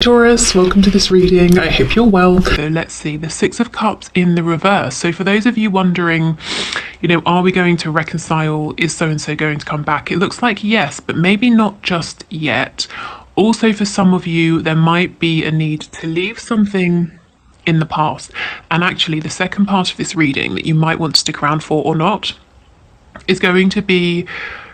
Taurus, welcome to this reading. I hope you're well. So let's see, the Six of Cups in the reverse. So for those of you wondering, are we going to reconcile? Is so-and-so going to come back? It looks like yes, but maybe not just yet. Also, for some of you, there might be a need to leave something in the past. And actually, the second part of this reading that you might want to stick around for or not is going to be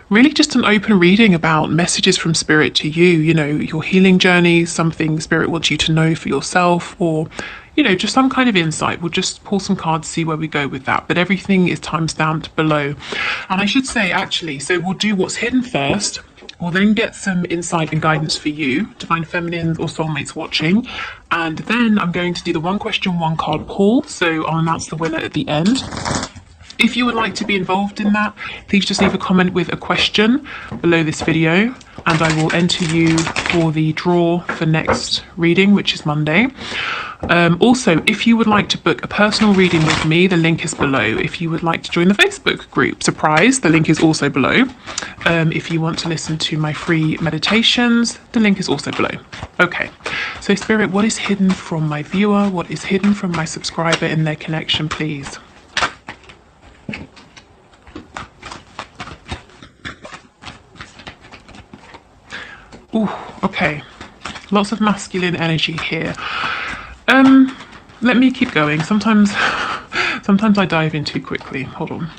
really just an open reading about messages from Spirit to you, your healing journey, something Spirit wants you to know for yourself, or, just some kind of insight. We'll just pull some cards, see where we go with that. But everything is time-stamped below. And I should say, actually, so we'll do what's hidden first. We'll then get some insight and guidance for you, Divine Feminines or Soulmates watching. And then I'm going to do the one question, one card pull. So I'll announce the winner at the end. If you would like to be involved in that, please just leave a comment with a question below this video and I will enter you for the draw for next reading, which is Monday. Also, if you would like to book a personal reading with me, the link is below. If you would like to join the Facebook group, surprise, the link is also below. If you want to listen to my free meditations, the link is also below. Okay, so Spirit, what is hidden from my viewer? What is hidden from my subscriber in their connection, please? Ooh, okay, lots of masculine energy here. Let me keep going. Sometimes I dive in too quickly. Hold on.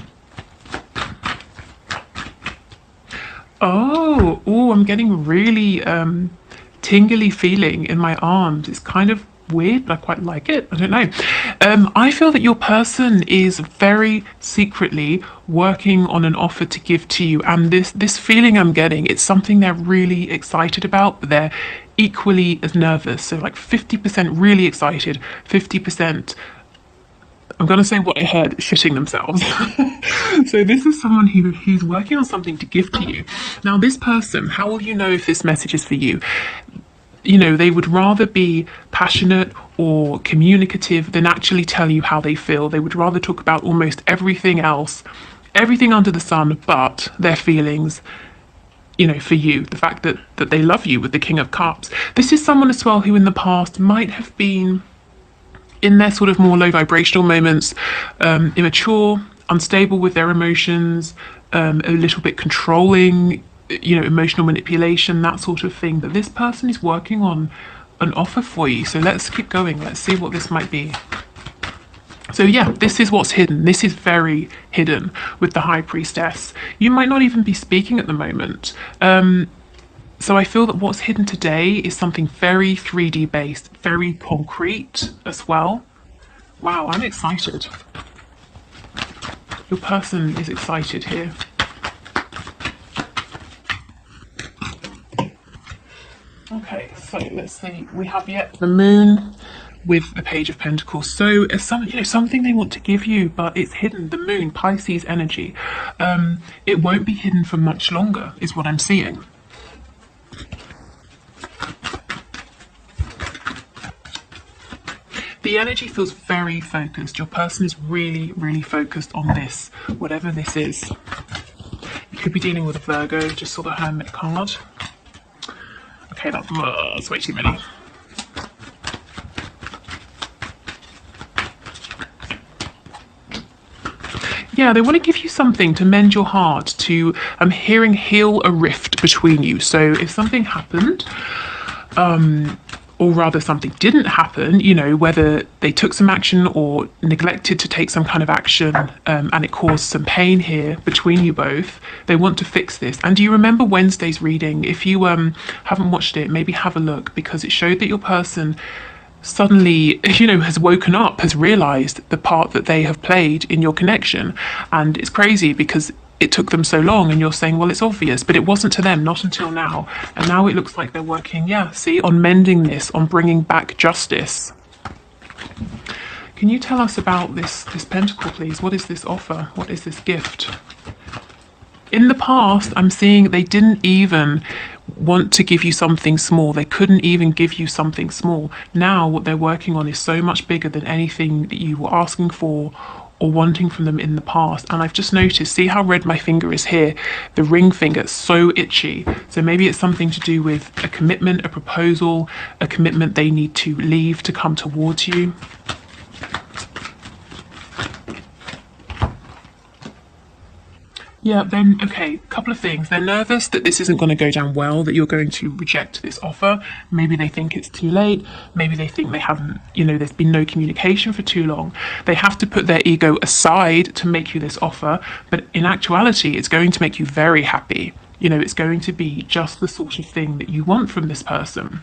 Oh, I'm getting really tingly feeling in my arms. It's kind of weird, but I quite like it. I don't know. I feel that your person is very secretly working on an offer to give to you, and this feeling I'm getting, it's something they're really excited about, but they're equally as nervous. So like 50% really excited, 50%, I'm going to say what I heard, shitting themselves. So this is someone who's working on something to give to you. Now this person, how will you know if this message is for you? They would rather be passionate or communicative than actually tell you how they feel. They would rather talk about almost everything else, everything under the sun, but their feelings, for you, the fact that they love you with the King of Cups. This is someone as well who in the past might have been, in their sort of more low vibrational moments, immature, unstable with their emotions, a little bit controlling, emotional manipulation, that sort of thing. But this person is working on an offer for you. So let's keep going. Let's see what this might be. So yeah, this is what's hidden. This is very hidden with the High Priestess. You might not even be speaking at the moment. So I feel that what's hidden today is something very 3D based, very concrete as well. Wow, I'm excited. Your person is excited here. Okay, so let's see. We have yet the Moon with the Page of Pentacles. So it's something they want to give you, but it's hidden. The Moon, Pisces energy. It won't be hidden for much longer, is what I'm seeing. The energy feels very focused. Your person is really, really focused on this, whatever this is. You could be dealing with a Virgo. Just saw the Hermit card. Okay, that's way too many. Yeah, they want to give you something to mend your heart, to, I'm hearing, heal a rift between you. So if something happened, or rather something didn't happen, whether they took some action or neglected to take some kind of action, and it caused some pain here between you both, they want to fix this. And do you remember Wednesday's reading? If you haven't watched it, maybe have a look, because it showed that your person suddenly, has woken up, has realized the part that they have played in your connection. And it's crazy because it took them so long, and you're saying, well, it's obvious, but it wasn't to them, not until now. And now it looks like they're working, on mending this, on bringing back justice. Can you tell us about this pentacle, please? What is this offer? What is this gift? In the past, I'm seeing they didn't even want to give you something small. They couldn't even give you something small. Now what they're working on is so much bigger than anything that you were asking for or wanting from them in the past. And I've just noticed, see how red my finger is here? The ring finger, it's so itchy. So maybe it's something to do with a commitment, a proposal, a commitment they need to leave to come towards you. Yeah, then, okay, a couple of things. They're nervous that this isn't going to go down well, that you're going to reject this offer. Maybe they think it's too late. Maybe they think they haven't, there's been no communication for too long. They have to put their ego aside to make you this offer. But in actuality, it's going to make you very happy. It's going to be just the sort of thing that you want from this person.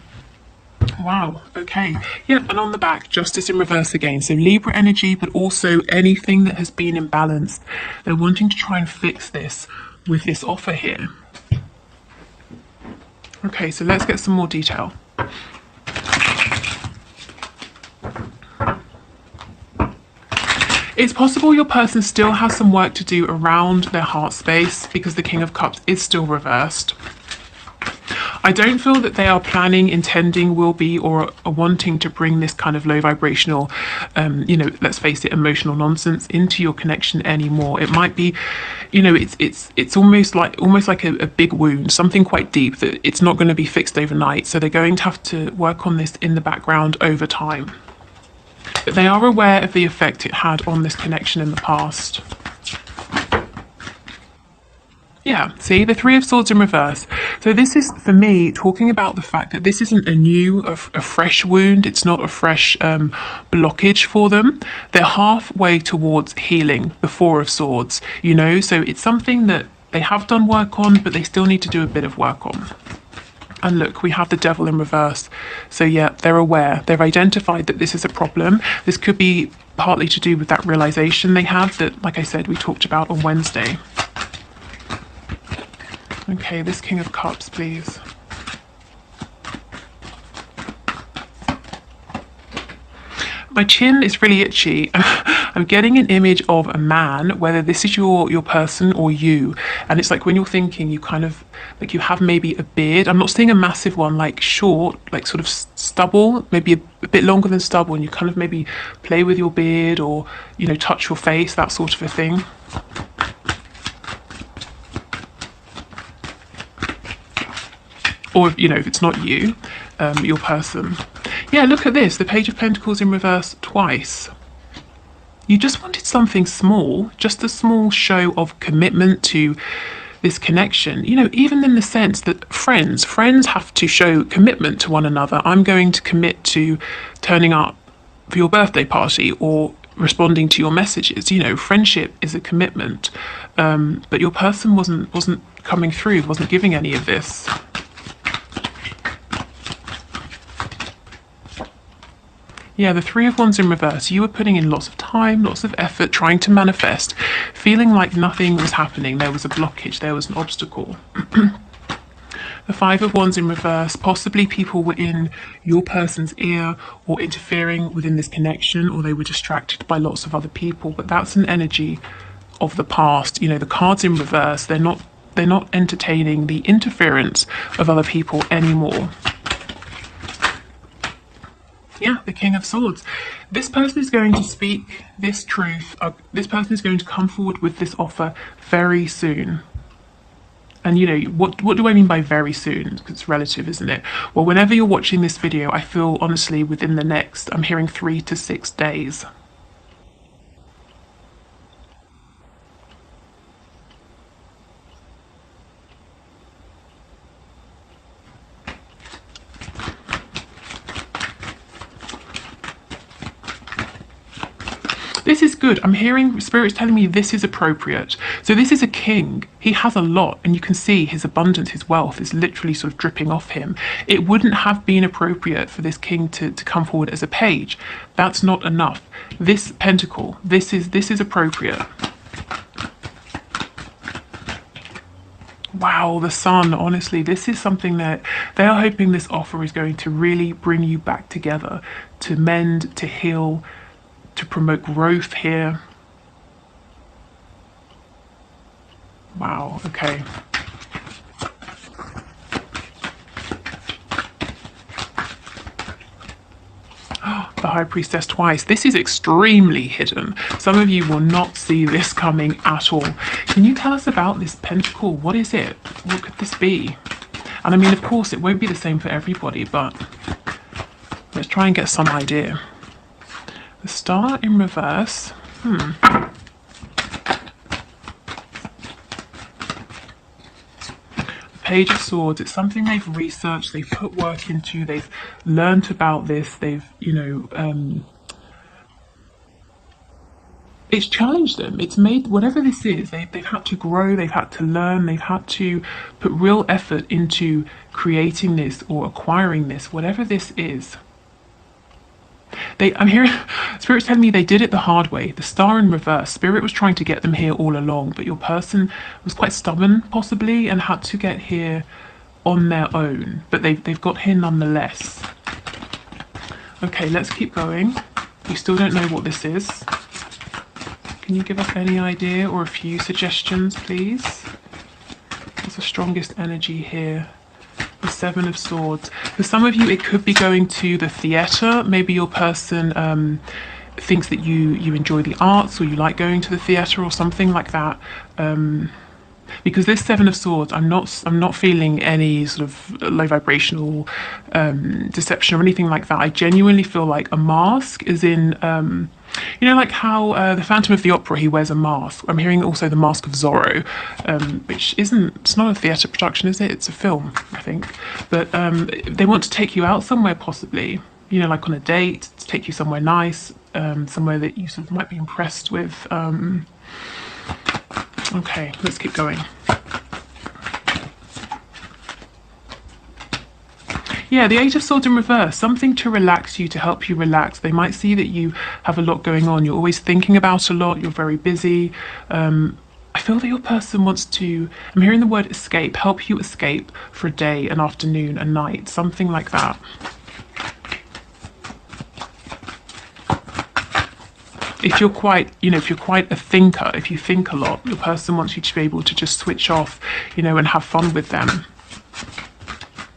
Wow, okay. Yep, and on the back, justice in reverse again. So Libra energy, but also anything that has been imbalanced. They're wanting to try and fix this with this offer here. Okay, so let's get some more detail. It's possible your person still has some work to do around their heart space because the King of Cups is still reversed. I don't feel that they are planning, intending, will be, or are wanting to bring this kind of low vibrational, let's face it, emotional nonsense into your connection anymore. It might be, it's almost like a big wound, something quite deep that it's not going to be fixed overnight. So they're going to have to work on this in the background over time. But they are aware of the effect it had on this connection in the past. Yeah, see, the Three of Swords in reverse. So this is, for me, talking about the fact that this isn't a fresh wound. It's not a fresh blockage for them. They're halfway towards healing, the Four of Swords, So it's something that they have done work on, but they still need to do a bit of work on. And look, we have the Devil in reverse. So yeah, they're aware. They've identified that this is a problem. This could be partly to do with that realization they have that, like I said, we talked about on Wednesday. Okay, this King of Cups, please. My chin is really itchy. I'm getting an image of a man, whether this is your person or you. And it's like when you're thinking, you kind of, like you have maybe a beard. I'm not seeing a massive one, like short, like sort of stubble, maybe a bit longer than stubble. And you kind of maybe play with your beard or, touch your face, that sort of a thing. Or, if it's not you, your person. Yeah, look at this. The Page of Pentacles in reverse twice. You just wanted something small, just a small show of commitment to this connection. Even in the sense that friends have to show commitment to one another. I'm going to commit to turning up for your birthday party or responding to your messages. Friendship is a commitment. But your person wasn't coming through, wasn't giving any of this. Yeah, the Three of Wands in reverse. You were putting in lots of time, lots of effort, trying to manifest, feeling like nothing was happening. There was a blockage, there was an obstacle. The Five of Wands in reverse. Possibly people were in your person's ear or interfering within this connection, or they were distracted by lots of other people. But that's an energy of the past. The cards in reverse, they're not entertaining the interference of other people anymore. Yeah, the King of Swords. This person is going to speak this truth. This person is going to come forward with this offer very soon. And what do I mean by very soon? Because it's relative, isn't it? Well, whenever you're watching this video, I feel honestly within the next, I'm hearing 3 to 6 days. This is good. I'm hearing spirits telling me this is appropriate. So this is a king. He has a lot, and you can see his abundance, his wealth is literally sort of dripping off him. It wouldn't have been appropriate for this king to come forward as a page. That's not enough. This pentacle, this is appropriate. Wow, the Sun, honestly, this is something that they are hoping this offer is going to really bring you back together, to mend, to heal, to promote growth here. Wow, okay. The High Priestess twice. This is extremely hidden. Some of you will not see this coming at all. Can you tell us about this pentacle? What is it? What could this be? And I mean, of course, it won't be the same for everybody, but let's try and get some idea. The Star in reverse. Page of Swords, it's something they've researched, they've put work into, they've learnt about this, they've, it's challenged them. It's made, whatever this is, they've had to grow, they've had to learn, they've had to put real effort into creating this or acquiring this, whatever this is. I'm hearing Spirit's telling me they did it the hard way. The Star in reverse. Spirit was trying to get them here all along, but your person was quite stubborn, possibly, and had to get here on their own. But they've got here nonetheless. Okay, let's keep going. We still don't know what this is. Can you give us any idea or a few suggestions, please? What's the strongest energy here? The Seven of Swords. For some of you, it could be going to the theatre. Maybe your person thinks that you enjoy the arts, or you like going to the theatre or something like that. Because this Seven of Swords, I'm not feeling any sort of low vibrational deception or anything like that. I genuinely feel like a mask is in, like how the Phantom of the Opera, he wears a mask. I'm hearing also the Mask of Zorro, which it's not a theatre production, is it? It's a film, I think. But they want to take you out somewhere, possibly, like on a date, to take you somewhere nice, somewhere that you sort of might be impressed with. Okay, let's keep going. Yeah, the Eight of Swords in reverse, something to relax you, to help you relax. They might see that you have a lot going on. You're always thinking about a lot. You're very busy. I feel that your person wants to, I'm hearing the word escape, help you escape for a day, an afternoon, a night, something like that. If you're quite, if you're quite a thinker, if you think a lot, your person wants you to be able to just switch off, and have fun with them.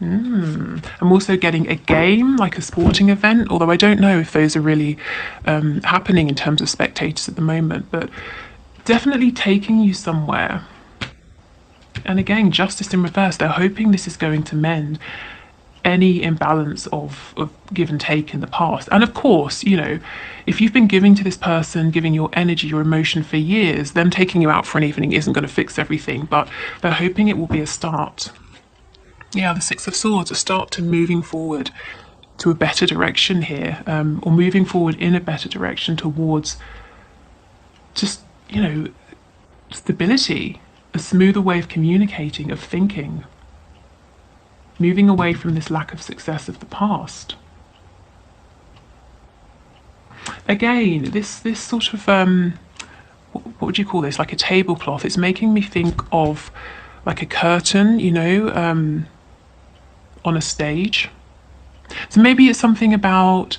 I'm also getting a game, like a sporting event, although I don't know if those are really happening in terms of spectators at the moment, but definitely taking you somewhere. And again, Justice in reverse, they're hoping this is going to mend any imbalance of give and take in the past. And of course, if you've been giving to this person, giving your energy, your emotion for years, them taking you out for an evening isn't going to fix everything, but they're hoping it will be a start. Yeah, the Six of Swords, a start to moving forward to a better direction here, or moving forward in a better direction towards just, stability, a smoother way of communicating, of thinking. Moving away from this lack of success of the past. Again, this sort of, what would you call this? Like a tablecloth. It's making me think of like a curtain, on a stage. So maybe it's something about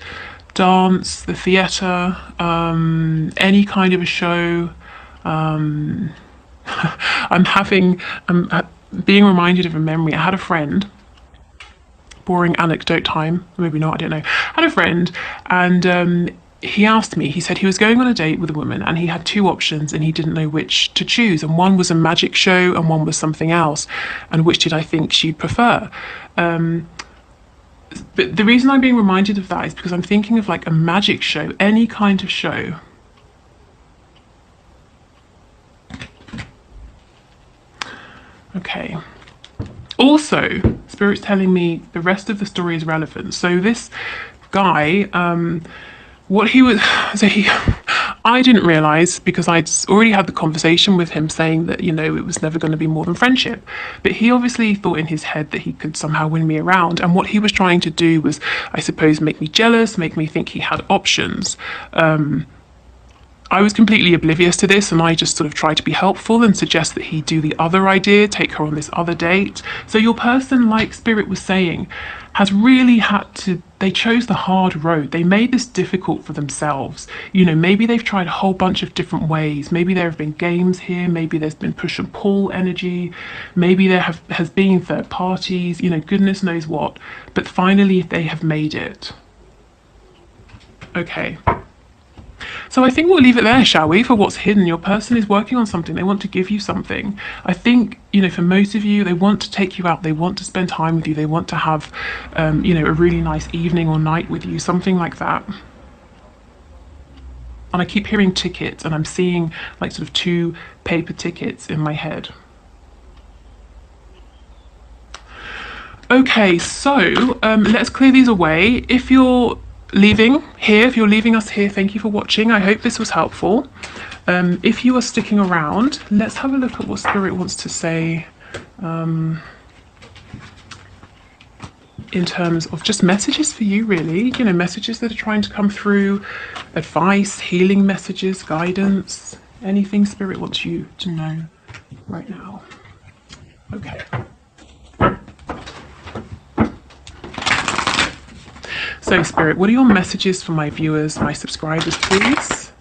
dance, the theatre, any kind of a show. I'm being reminded of a memory. I had a friend, boring anecdote time, maybe not, I don't know. I had a friend, and he asked me, he said he was going on a date with a woman and he had two options and he didn't know which to choose, and one was a magic show and one was something else, and which did I think she'd prefer. But the reason I'm being reminded of that is because I'm thinking of like a magic show, any kind of show. Okay. Also, Spirit's telling me the rest of the story is relevant. So this guy, I didn't realise, because I'd already had the conversation with him saying that, it was never going to be more than friendship. But he obviously thought in his head that he could somehow win me around. And what he was trying to do was, I suppose, make me jealous, make me think he had options. I was completely oblivious to this, and I just sort of tried to be helpful and suggest that he do the other idea, take her on this other date. So your person, like Spirit was saying, has really had to, they chose the hard road. They made this difficult for themselves. Maybe they've tried a whole bunch of different ways. Maybe there have been games here. Maybe there's been push and pull energy. Maybe there has been third parties, goodness knows what. But finally, they have made it. Okay. So I think we'll leave it there, shall we, for what's hidden. Your person is working on something. They want to give you something. I think, for most of you, they want to take you out. They want to spend time with you. They want to have, a really nice evening or night with you, something like that. And I keep hearing tickets, and I'm seeing like sort of 2 paper tickets in my head. Okay, so let's clear these away. If you're leaving us here, thank you for watching. I hope this was helpful. If you are sticking around, let's have a look at what Spirit wants to say in terms of just messages for you, really. Messages that are trying to come through, advice, healing messages, guidance, anything Spirit wants you to know right now. Okay. So, Spirit, what are your messages for my viewers, my subscribers, please?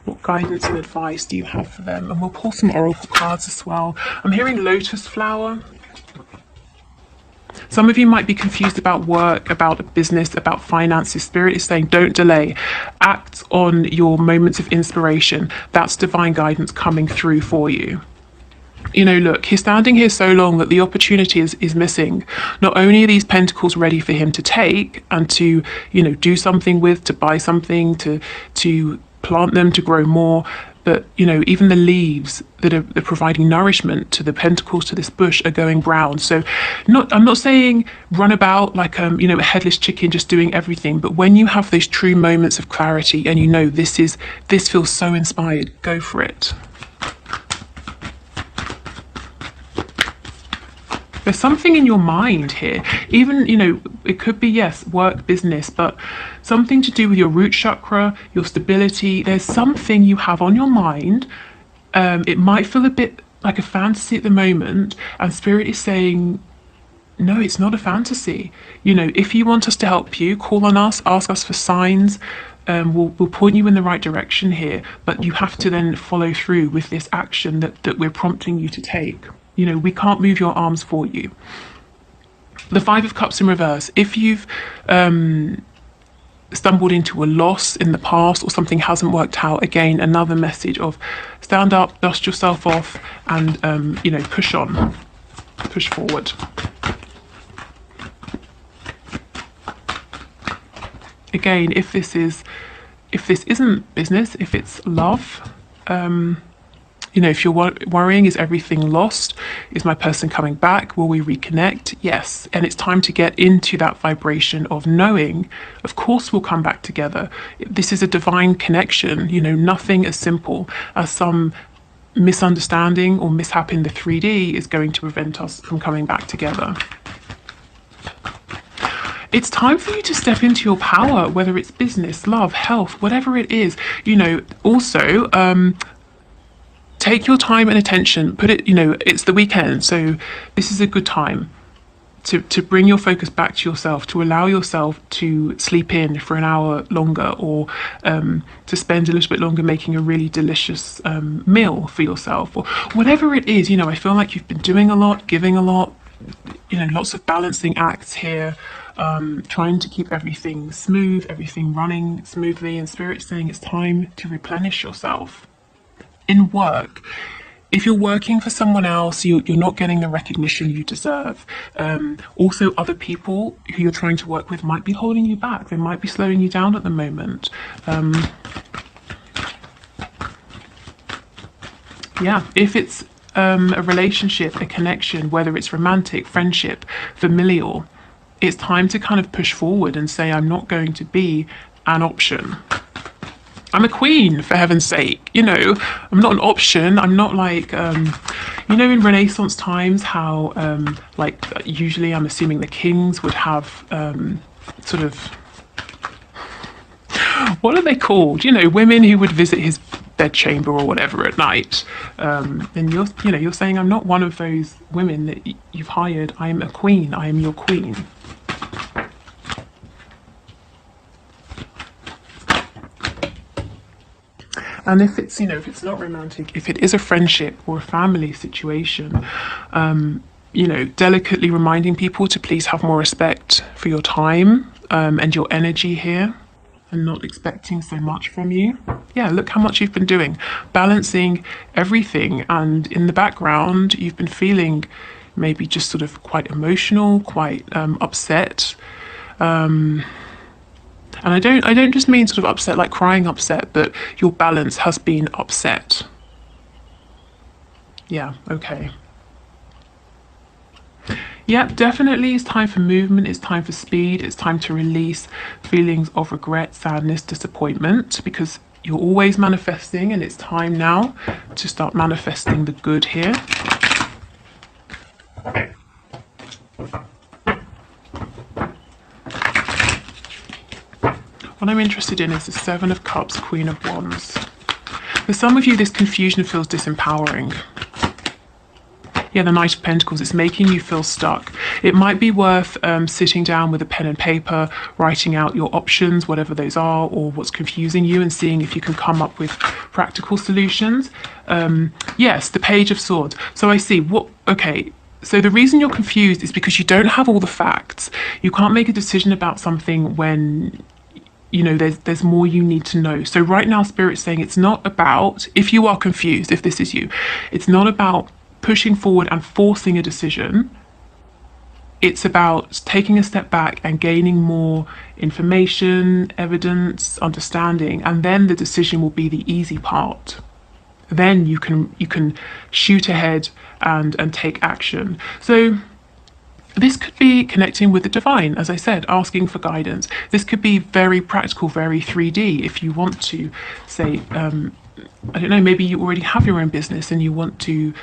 What guidance and advice do you have for them? And we'll pull some oracle cards as well. I'm hearing lotus flower. Some of you might be confused about work, about business, about finances. Spirit is saying, don't delay. Act on your moments of inspiration. That's divine guidance coming through for you. Look, he's standing here so long that the opportunity is missing. Not only are these pentacles ready for him to take and to, do something with, to buy something, to plant them, to grow more, but, even the leaves that are providing nourishment to the pentacles, to this bush, are going brown. So I'm not saying run about like, a headless chicken just doing everything. But when you have those true moments of clarity and this feels so inspired, go for it. There's something in your mind here, even, it could be, yes, work, business, but something to do with your root chakra, your stability. There's something you have on your mind. It might feel a bit like a fantasy at the moment, and Spirit is saying, no, it's not a fantasy. If you want us to help you, call on us, ask us for signs. We'll point you in the right direction here, but you have to then follow through with this action that we're prompting you to take. We can't move your arms for you. The 5 of Cups in reverse. If you've stumbled into a loss in the past or something hasn't worked out, again, another message of stand up, dust yourself off, and, push on, push forward. Again, if this isn't business, if it's love, if you're worrying, is everything lost? Is my person coming back? Will we reconnect? Yes. And it's time to get into that vibration of knowing, of course, we'll come back together. This is a divine connection, nothing as simple as some misunderstanding or mishap in the 3D is going to prevent us from coming back together. It's time for you to step into your power, whether it's business, love, health, whatever it is. Also, take your time and attention, put it, it's the weekend, so this is a good time to bring your focus back to yourself, to allow yourself to sleep in for an hour longer, or to spend a little bit longer making a really delicious meal for yourself, or whatever it is. I feel like you've been doing a lot, giving a lot, lots of balancing acts here, trying to keep everything smooth, everything running smoothly, and Spirit's saying it's time to replenish yourself. In work, if you're working for someone else, you're not getting the recognition you deserve. Also, other people who you're trying to work with might be holding you back. They might be slowing you down at the moment. If it's a relationship, a connection, whether it's romantic, friendship, familial, it's time to kind of push forward and say, I'm not going to be an option. I'm a queen, for heaven's sake. I'm not an option. I'm not like, in Renaissance times, how, usually I'm assuming the kings would have sort of, what are they called? Women who would visit his bedchamber or whatever at night. And you're saying, I'm not one of those women that you've hired. I am a queen. I am your queen. And if it's, if it's not romantic, if it is a friendship or a family situation, delicately reminding people to please have more respect for your time and your energy here. and not expecting so much from you. Yeah, look how much you've been doing, balancing everything, and in the background you've been feeling maybe just sort of quite emotional, quite upset. And I don't just mean sort of upset like crying upset, but your balance has been upset. Yeah, okay. Yeah, definitely it's time for movement, it's time for speed, it's time to release feelings of regret, sadness, disappointment, because you're always manifesting, and it's time now to start manifesting the good here. What I'm interested in is the Seven of Cups, Queen of Wands. For some of you, this confusion feels disempowering. Yeah, the Knight of Pentacles, it's making you feel stuck. It might be worth sitting down with a pen and paper, writing out your options, whatever those are, or what's confusing you, and seeing if you can come up with practical solutions. Yes, the Page of Swords. So I see, okay, so the reason you're confused is because you don't have all the facts. You can't make a decision about something when, you know, there's more you need to know. So right now, Spirit's saying it's not about, if you are confused, if this is you, it's not about pushing forward and forcing a decision. It's about taking a step back and gaining more information, evidence, understanding, and then the decision will be the easy part. Then you can shoot ahead and take action. So this could be connecting with the divine, as I said, asking for guidance. This could be very practical, very 3D. If you want to say, I don't know, maybe you already have your own business and you want to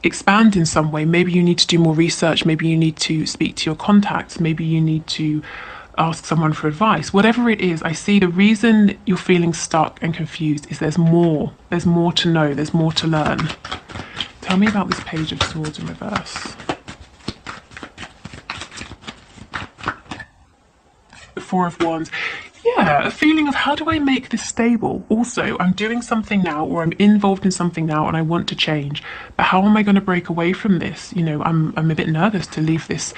expand in some way. Maybe you need to do more research. Maybe you need to speak to your contacts. Maybe you need to ask someone for advice. Whatever it is, I see the reason you're feeling stuck and confused is there's more. There's more to know. There's more to learn. Tell me about this Page of Swords in reverse. The Four of Wands. Yeah, a feeling of how do I make this stable? Also, I'm doing something now, or I'm involved in something now and I want to change, but how am I going to break away from this? You know, I'm a bit nervous to leave this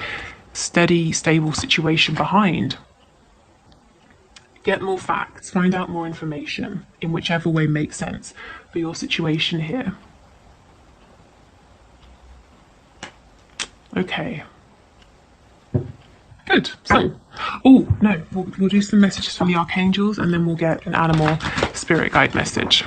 steady, stable situation behind. Get more facts, find out more information in whichever way makes sense for your situation here. Okay. Good. So, oh no, we'll do some messages from the archangels, and then we'll get an animal spirit guide message.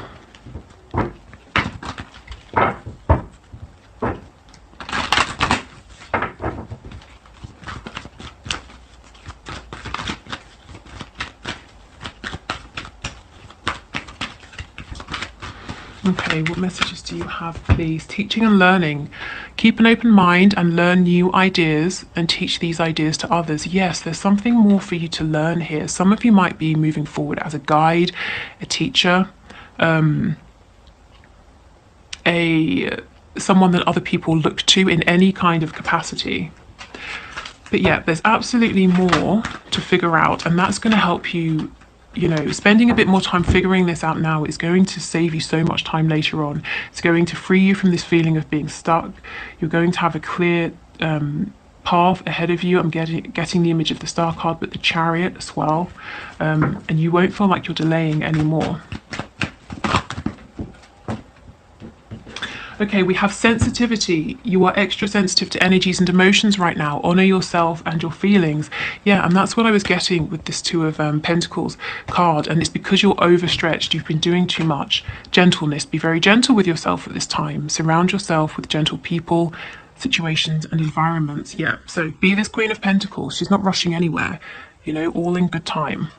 Okay, what messages do you have, please? Teaching and learning. Keep an open mind and learn new ideas and teach these ideas to others. Yes, there's something more for you to learn here. Some of you might be moving forward as a guide, a teacher, someone that other people look to in any kind of capacity. But yeah, there's absolutely more to figure out, and that's going to help you. You know, spending a bit more time figuring this out now is going to save you so much time later on. It's going to free you from this feeling of being stuck. You're going to have a clear path ahead of you. I'm getting the image of the Star card, but the Chariot as well. And you won't feel like you're delaying anymore. Okay, we have sensitivity. You are extra sensitive to energies and emotions right now. Honor yourself and your feelings. Yeah, and that's what I was getting with this Two of Pentacles card. And it's because you're overstretched. You've been doing too much. Gentleness. Be very gentle with yourself at this time. Surround yourself with gentle people, situations and environments. Yeah, so be this Queen of Pentacles. She's not rushing anywhere. You know, all in good time.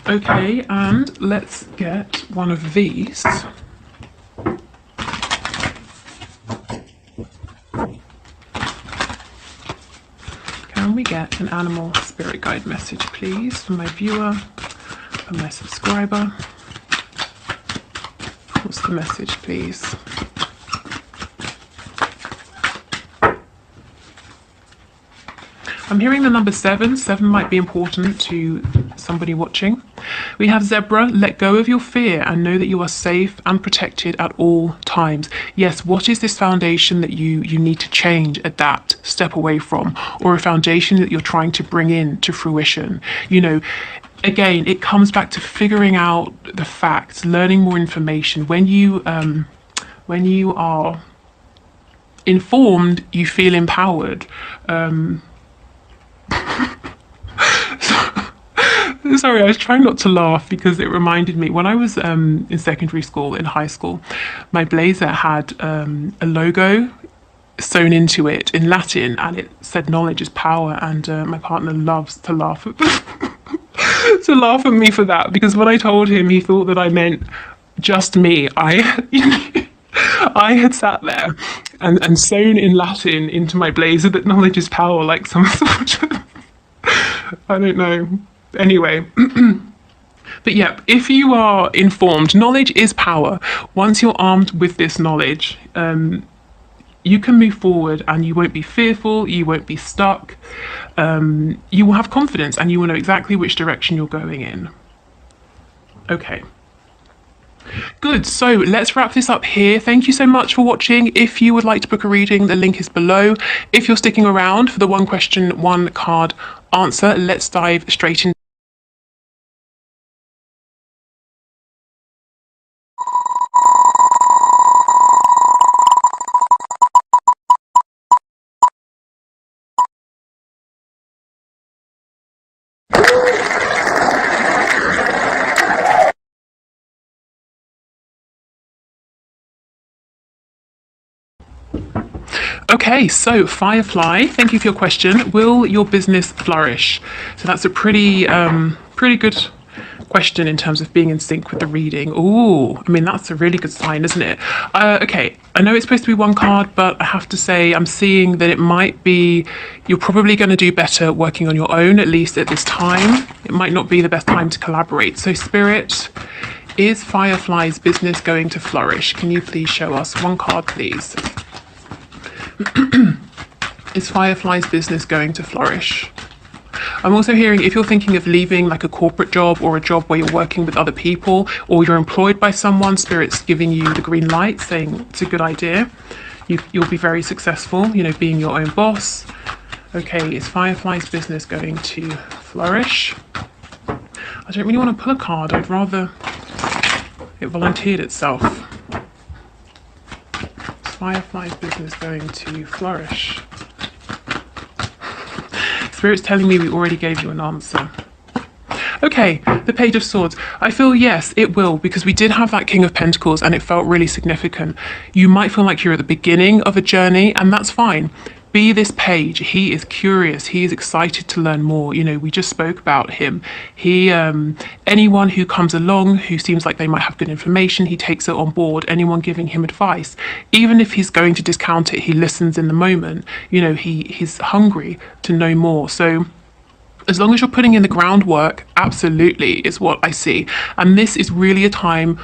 Okay, and let's get one of these. Can we get an animal spirit guide message, please, from my viewer and my subscriber? What's the message, please? I'm hearing the number 7. 7 might be important to somebody watching. We have Zebra, let go of your fear and know that you are safe and protected at all times. Yes, what is this foundation that you need to change, adapt, step away from, or a foundation that you're trying to bring in to fruition? You know, again, it comes back to figuring out the facts, learning more information. When you are informed, you feel empowered. Sorry, I was trying not to laugh because it reminded me when I was in secondary school, in high school, my blazer had a logo sewn into it in Latin, and it said "knowledge is power." And my partner loves to laugh at to laugh at me for that, because when I told him, he thought that I meant just me. I had sat there and sewn in Latin into my blazer that knowledge is power, like some sort of I don't know. Anyway, but yeah, if you are informed, knowledge is power. Once you're armed with this knowledge, you can move forward and you won't be fearful, you won't be stuck. You will have confidence and you will know exactly which direction you're going in. Okay. Good, so let's wrap this up here. Thank you so much for watching. If you would like to book a reading, the link is below. If you're sticking around for the one question, one card answer, let's dive straight in. Okay, so Firefly, thank you for your question. Will your business flourish? So that's a pretty good question in terms of being in sync with the reading. Ooh, I mean, that's a really good sign, isn't it? Okay, I know it's supposed to be one card, but I have to say I'm seeing that it might be, you're probably going to do better working on your own, at least at this time. It might not be the best time to collaborate. So Spirit, is Firefly's business going to flourish? Can you please show us one card, please? Is Firefly's business going to flourish? I'm also hearing if you're thinking of leaving like a corporate job or a job where you're working with other people or you're employed by someone, Spirit's giving you the green light saying it's a good idea. You'll be very successful, you know, being your own boss. Okay, is Firefly's business going to flourish? I don't really want to pull a card. I'd rather it volunteered itself. Firefly's business going to flourish? Spirit's telling me we already gave you an answer. Okay, the Page of Swords. I feel yes, it will, because we did have that King of Pentacles and it felt really significant. You might feel like you're at the beginning of a journey, and that's fine. Be this page. He is curious. He is excited to learn more. You know, we just spoke about him. He, anyone who comes along who seems like they might have good information, he takes it on board. Anyone giving him advice, even if he's going to discount it, he listens in the moment. You know, he's hungry to know more. So as long as you're putting in the groundwork, absolutely is what I see. And this is really a time